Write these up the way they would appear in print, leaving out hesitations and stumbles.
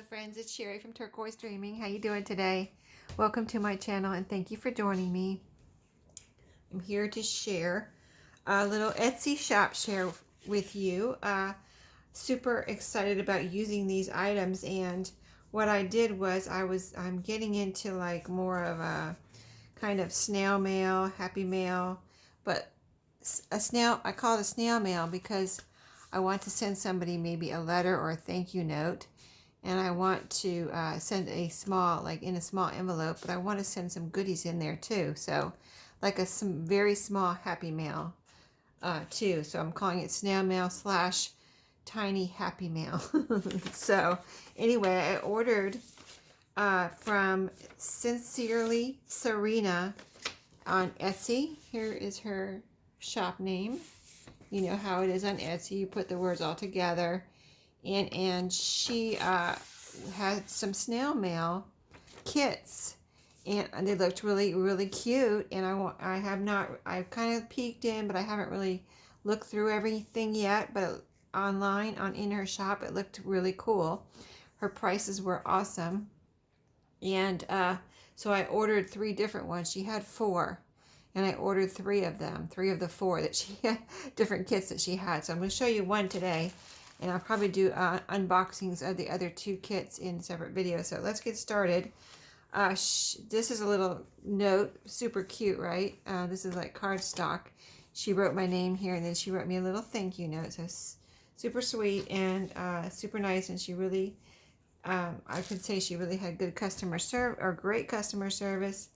Hello friends, it's Sherry from Turquoise Dreaming. How you doing today? Welcome to my channel and thank you for joining me. I'm here to share a little Etsy shop share with you. Super excited about using these items, and what I did was I'm getting into like more of a kind of snail mail, happy mail, but I call it a snail mail because I want to send somebody maybe a letter or a thank you note. And I want to send a small, like in a small envelope, but I want to send some goodies in there too. So like some very small happy mail too. So I'm calling it snail mail / tiny happy mail. So anyway, I ordered from Sincerely Serena on Etsy. Here is her shop name. You know how it is on Etsy. You put the words all together. And she had some snail mail kits, and they looked really cute. And I've kind of peeked in, but I haven't really looked through everything yet. But online in her shop, it looked really cool. Her prices were awesome, and so I ordered 3 different ones. She had 4. And I ordered 3 of them, 3 of the 4 that she had, different kits that she had. So I'm going to show you one today. And I'll probably do unboxings of the other 2 kits in separate videos. So let's get started. This is a little note, super cute, right? This is like cardstock. She wrote my name here, and then she wrote me a little thank you note. So super sweet and super nice. And she really, I could say she really had good customer service, or great customer service.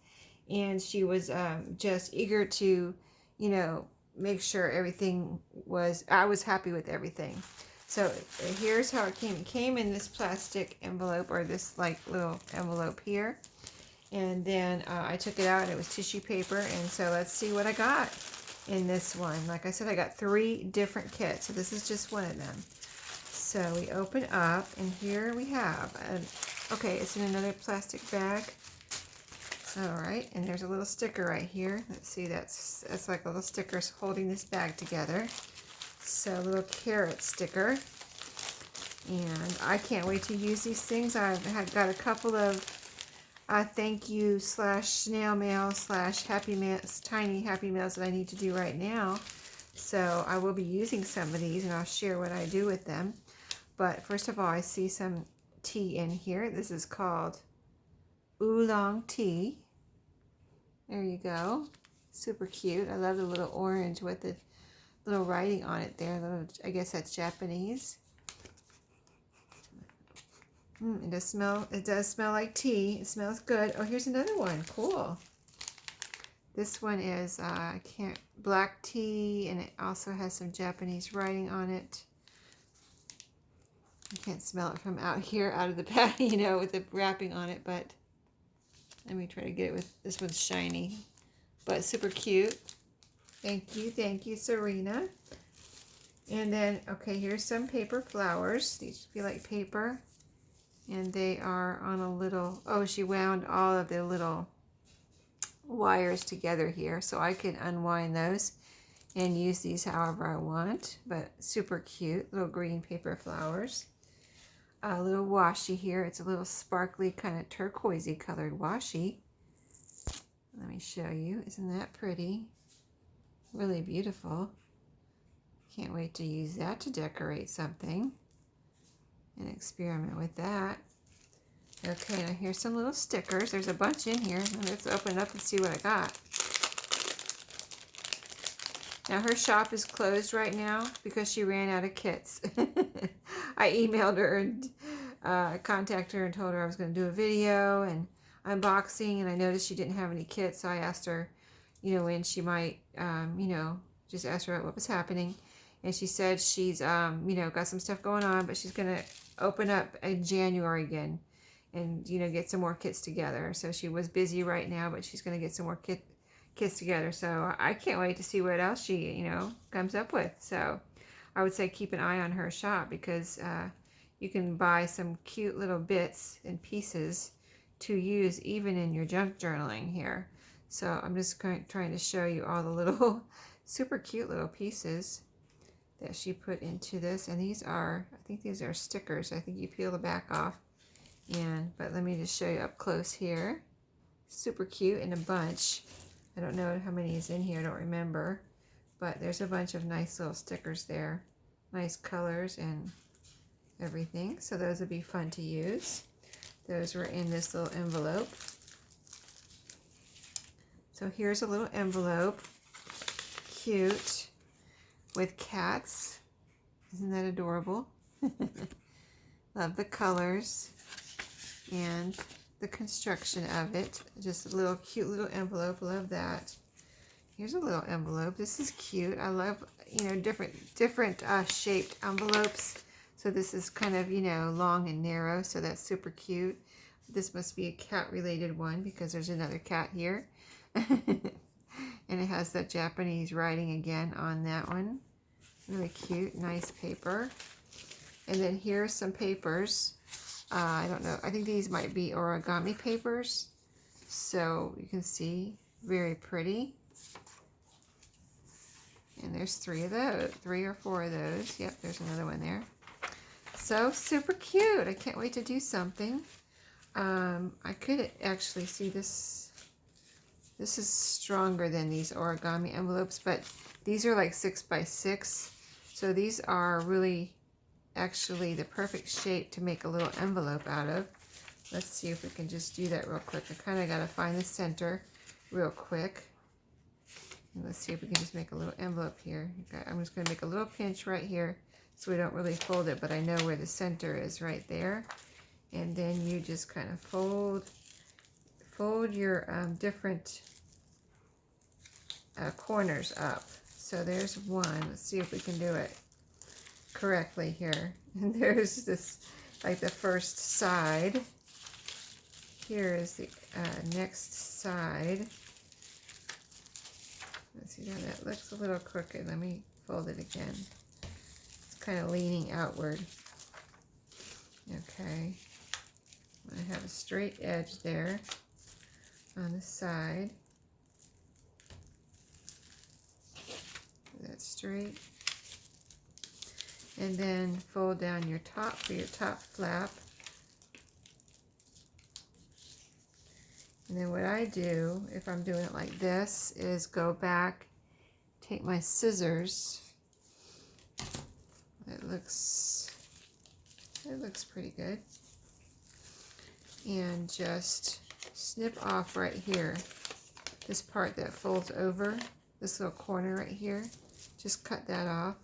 And she was just eager to, you know, make sure everything was, I was happy with everything. So here's how it came. It came in this plastic envelope, or this like little envelope here. And then I took it out and it was tissue paper. And so let's see what I got in this one. Like I said, I got 3 different kits. So this is just one of them. So we open up and here we have, okay, it's in another plastic bag. All right, and there's a little sticker right here. Let's see, that's like a little sticker holding this bag together. So a little carrot sticker, and I can't wait to use these things. I've got a couple of thank you / snail mail / happy mail, tiny happy mails that I need to do right now. So I will be using some of these, and I'll share what I do with them. But first of all, I see some tea in here. This is called Oolong Tea. There you go. Super cute. I love the little orange with the little writing on it there. I guess that's Japanese. It does smell like tea. It smells good. Oh, here's another one. Cool. This one is black tea, and it also has some Japanese writing on it. I can't smell it from out here, out of the pack, you know, with the wrapping on it, but let me try to get it with, this one's shiny, but super cute. Thank you, Serena. And then, okay, here's some paper flowers. These feel like paper. And they are on a little, oh, she wound all of the little wires together here. So I can unwind those and use these however I want. But super cute, little green paper flowers. A little washi here. It's a little sparkly, kind of turquoisey colored washi. Let me show you. Isn't that pretty? Really beautiful. Can't wait to use that to decorate something and experiment with that. Okay, now here's some little stickers. There's a bunch in here. Let's open it up and see what I got. Now her shop is closed right now because she ran out of kits. I emailed her and contacted her and told her I was going to do a video and unboxing, and I noticed she didn't have any kits, so I asked her, you know, when she might, you know, just asked her what was happening. And she said she's, you know, got some stuff going on, but she's going to open up in January again and, you know, get some more kits together. So she was busy right now, but she's going to get some more kits together. So I can't wait to see what else she, you know, comes up with. So I would say keep an eye on her shop, because you can buy some cute little bits and pieces to use even in your junk journaling here. So I'm just trying to show you all the little super cute little pieces that she put into this. And these are, I think these are stickers. I think you peel the back off But let me just show you up close here. Super cute in a bunch. I don't know how many is in here, I don't remember. But there's a bunch of nice little stickers there. Nice colors and everything. So those would be fun to use. Those were in this little envelope. So here's a little envelope. Cute. With cats. Isn't that adorable? Love the colors and the construction of it. Just a little cute little envelope. Love that. Here's a little envelope. This is cute. I love, you know, different shaped envelopes. So this is kind of, you know, long and narrow. So that's super cute. This must be a cat related one because there's another cat here. And it has that Japanese writing again on that one. Really cute, nice paper. And then here's some papers. I don't know, I think these might be origami papers. So you can see, very pretty. And there's 3 of those, 3 or 4 of those. Yep, there's another one there. So super cute. I can't wait to do something. I could actually see this. This is stronger than these origami envelopes, but these are like 6 by 6. So these are really actually the perfect shape to make a little envelope out of. Let's see if we can just do that real quick. I kind of got to find the center real quick. And let's see if we can just make a little envelope here. Okay, I'm just going to make a little pinch right here so we don't really fold it, but I know where the center is right there. And then you just kind of fold your different corners up. So there's one. Let's see if we can do it correctly here. And there's this, like the first side. Here is the next side. Let's see how that looks a little crooked. Let me fold it again. It's kind of leaning outward. Okay. I have a straight edge there on the side. That's straight. And then fold down your top for your top flap. And then what I do, if I'm doing it like this, is go back, take my scissors. It looks pretty good. And just snip off right here. This part that folds over, this little corner right here. Just cut that off.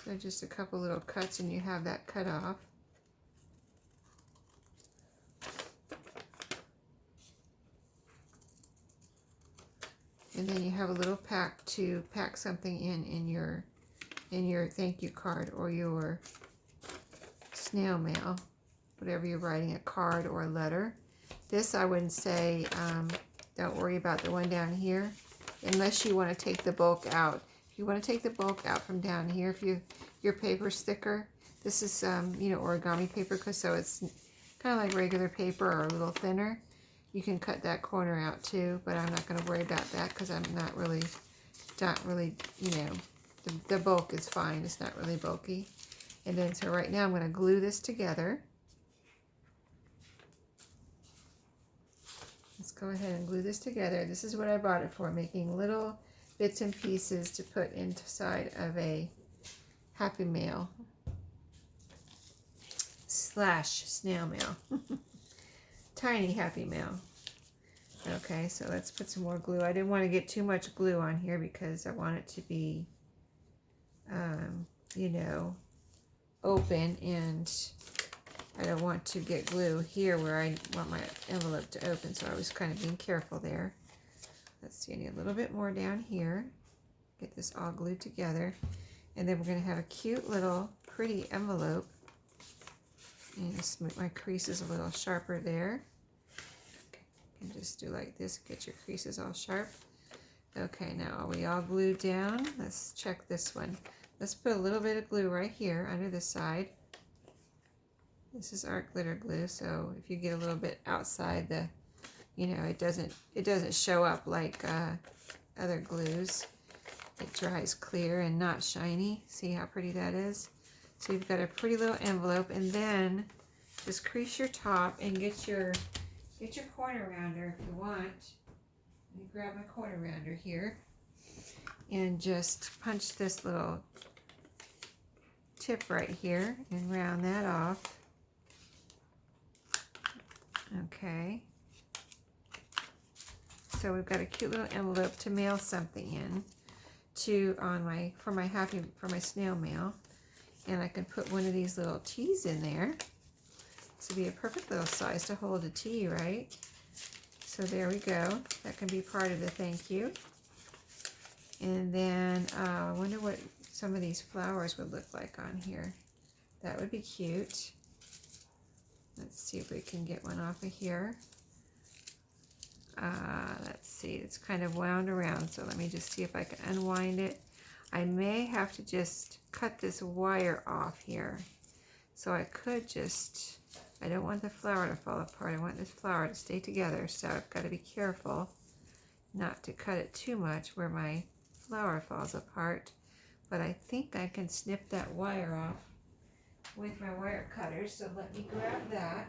So just a couple little cuts and you have that cut off. And then you have a little pack to pack something in your thank you card or your snail mail, whatever you're writing, a card or a letter. This I wouldn't say, don't worry about the one down here, unless you want to take the bulk out. If you want to take the bulk out from down here, if your paper's thicker, this is you know, origami paper, so it's kind of like regular paper or a little thinner. You can cut that corner out too, but I'm not going to worry about that because I'm not really, you know, the bulk is fine. It's not really bulky. And then, so right now I'm going to glue this together. Let's go ahead and glue this together. This is what I bought it for, making little bits and pieces to put inside of a Happy Mail / snail mail. Tiny Happy Mail. Okay, so let's put some more glue. I didn't want to get too much glue on here because I want it to be, you know, open, and I don't want to get glue here where I want my envelope to open, so I was kind of being careful there. Let's see, I need a little bit more down here. Get this all glued together. And then we're going to have a cute little pretty envelope. And just make my creases a little sharper there. Okay. And just do like this, get your creases all sharp. Okay, now are we all glued down? Let's check this one. Let's put a little bit of glue right here under the side. This is art glitter glue, so if you get a little bit outside the, you know, it doesn't show up like other glues. It dries clear and not shiny. See how pretty that is? So you've got a pretty little envelope, and then just crease your top and get your corner rounder if you want. Let me grab my corner rounder here and just punch this little tip right here and round that off. Okay. So we've got a cute little envelope to mail something in to for my snail mail, and I can put one of these little teas in there. This would be a perfect little size to hold a tea, right? So there we go. That can be part of the thank you. And then I wonder what some of these flowers would look like on here. That would be cute. Let's see if we can get one off of here. Let's see, it's kind of wound around, so let me just see if I can unwind it. I may have to just cut this wire off here. So I could just, I don't want the flower to fall apart. I want this flower to stay together, so I've got to be careful not to cut it too much where my flower falls apart. But I think I can snip that wire off with my wire cutter, so let me grab that.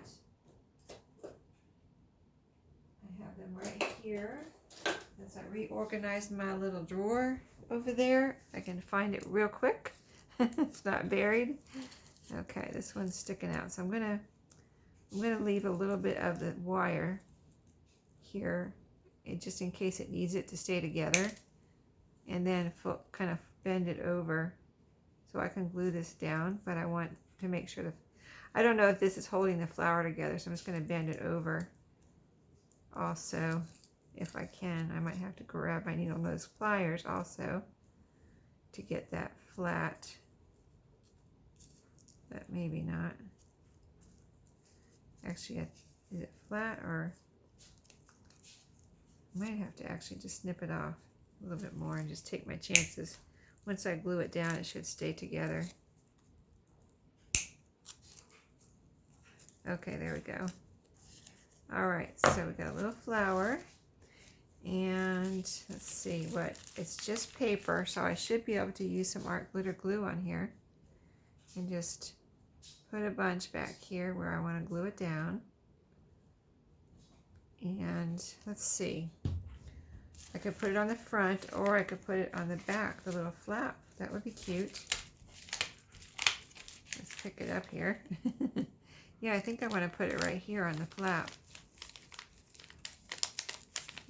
I have them right here. As I reorganize my little drawer over there, I can find it real quick. It's not buried. Okay, this one's sticking out, so I'm gonna leave a little bit of the wire here, just in case it needs it to stay together, and then kind of bend it over so I can glue this down. But I want to make sure I don't know if this is holding the flower together, so I'm just going to bend it over. Also, if I can, I might have to grab my needle nose pliers also to get that flat, but maybe not. Actually, is it flat, or I might have to actually just snip it off a little bit more and just take my chances. Once I glue it down, it should stay together. Okay, there we go. All right, so we got a little flower, and let's see what, it's just paper, so I should be able to use some art glitter glue on here and just put a bunch back here where I want to glue it down. And let's see, I could put it on the front, or I could put it on the back, the little flap. That would be cute. Let's pick it up here. Yeah, I think I want to put it right here on the flap.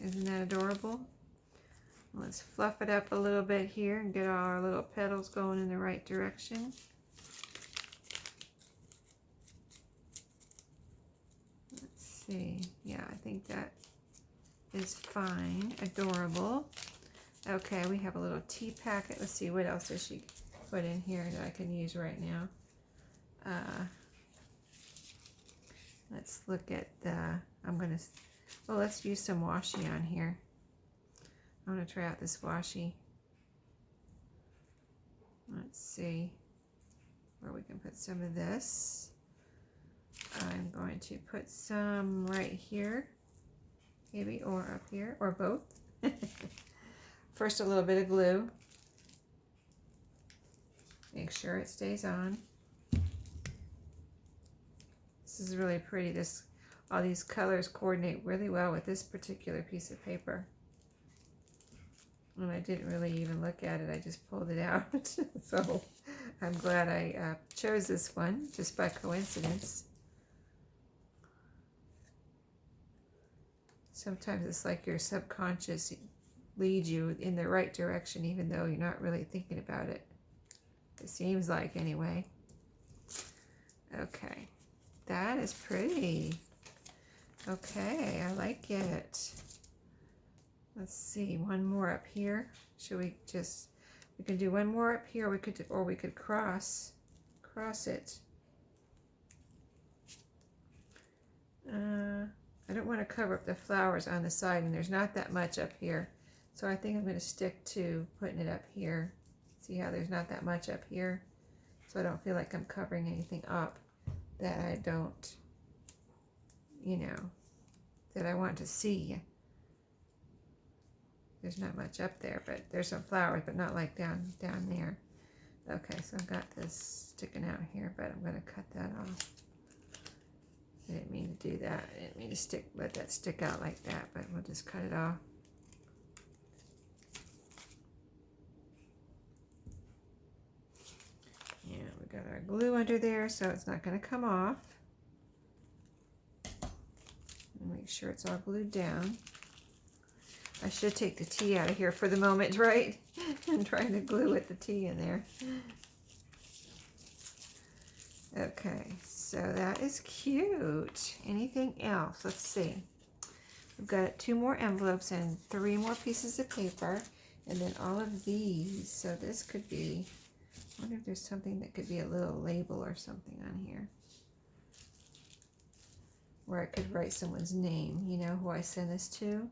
Isn't that adorable? Let's fluff it up a little bit here and get all our little petals going in the right direction. Let's see. Yeah, I think that is fine. Adorable. Okay, we have a little tea packet. Let's see, what else does she put in here that I can use right now? Let's look at the, let's use some washi on here. I'm going to try out this washi. Let's see where we can put some of this. I'm going to put some right here, maybe, or up here, or both. First, a little bit of glue. Make sure it stays on. This is really pretty. All these colors coordinate really well with this particular piece of paper. And I didn't really even look at it. I just pulled it out. So I'm glad I chose this one just by coincidence. Sometimes it's like your subconscious leads you in the right direction even though you're not really thinking about it. It seems like, anyway. Okay. That is pretty. Okay, I like it. Let's see, one more up here. Should we can do one more up here, or we could cross it. I don't want to cover up the flowers on the side, and there's not that much up here. So I think I'm going to stick to putting it up here. See how there's not that much up here? So I don't feel like I'm covering anything up that I don't, that I want to see. There's not much up there, but there's some flowers, but not like down there. Okay, so I've got this sticking out here, but I'm going to cut that off. I didn't mean to do that. I didn't mean to let that stick out like that, but we'll just cut it off. Yeah, we got our glue under there, so it's not going to come off. Make sure it's all glued down. I should take the tea out of here for the moment, right? I'm trying to glue with the tea in there. Okay, so that is cute. Anything else? Let's see. We've got 2 more envelopes and 3 more pieces of paper, and then all of these. So this could be, I wonder if there's something that could be a little label or something on here, where I could write someone's name, you know, who I send this to.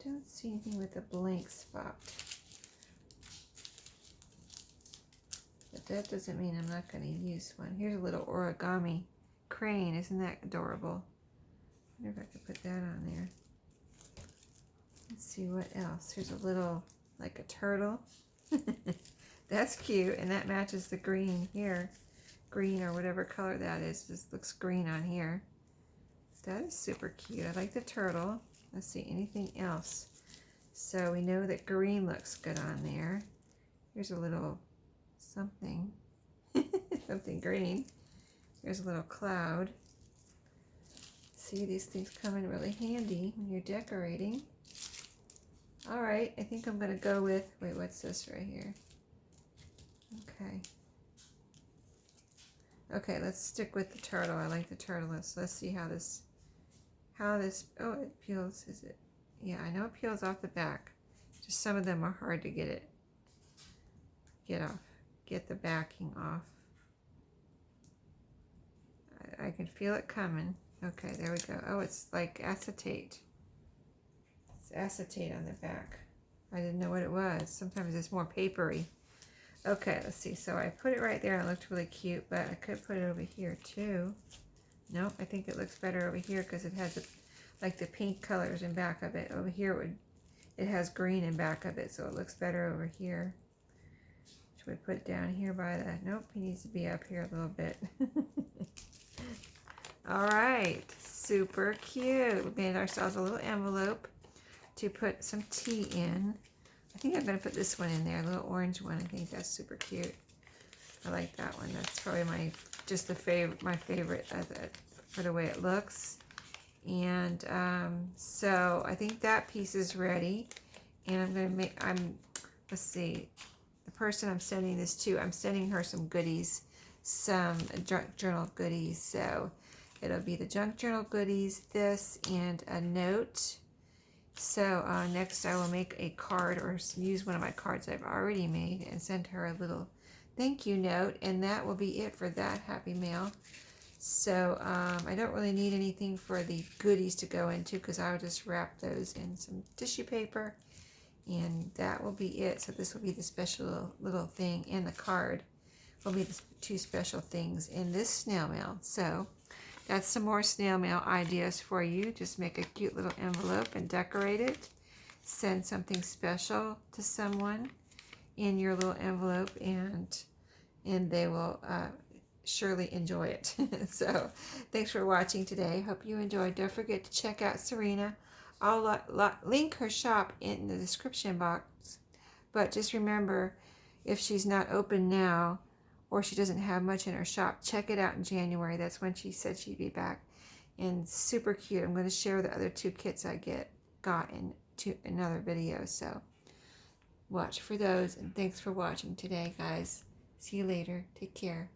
Don't see anything with a blank spot. But that doesn't mean I'm not going to use one. Here's a little origami crane. Isn't that adorable? I wonder if I could put that on there. Let's see what else. Here's a little, like a turtle. That's cute, and that matches the green here. Green or whatever color that is. Just looks green on here. That is super cute. I like the turtle. Let's see, anything else? So we know that green looks good on there. Here's a little something. Something green. Here's a little cloud. See, these things come in really handy when you're decorating. All right, I think I'm going to go with, wait, what's this right here? Okay. Okay, let's stick with the turtle. I like the turtle. Let's see how this, oh, it peels, is it? Yeah, I know it peels off the back. Just some of them are hard to get the backing off. I can feel it coming. Okay, there we go. Oh, it's like acetate. It's acetate on the back. I didn't know what it was. Sometimes it's more papery. Okay, let's see. So I put it right there and it looked really cute, but I could put it over here too. Nope, I think it looks better over here because it has like the pink colors in back of it. Over here it has green in back of it, so it looks better over here. Should we put it down here by the, nope, he needs to be up here a little bit. All right, super cute. We made ourselves a little envelope to put some tea in. I think I'm going to put this one in there, a little orange one. I think that's super cute. I like that one. That's probably my favorite for the way it looks. And so I think that piece is ready. And I'm going to let's see, the person I'm sending this to, I'm sending her some goodies, some junk journal goodies. So it'll be the junk journal goodies, this, and a note. So next I will make a card or use one of my cards I've already made and send her a little thank you note, and that will be it for that happy mail. So I don't really need anything for the goodies to go into because I'll just wrap those in some tissue paper, and that will be it. So this will be the special little thing, and the card will be the 2 special things in this snail mail. So that's some more snail mail ideas for you. Just make a cute little envelope and decorate it. Send something special to someone in your little envelope, and they will surely enjoy it. So thanks for watching today. Hope you enjoyed. Don't forget to check out Serena. I'll link her shop in the description box. But just remember, if she's not open now, or she doesn't have much in her shop, check it out in January. That's when she said she'd be back. And super cute. I'm going to share the other 2 kits I got in another video. So watch for those. And thanks for watching today, guys. See you later. Take care.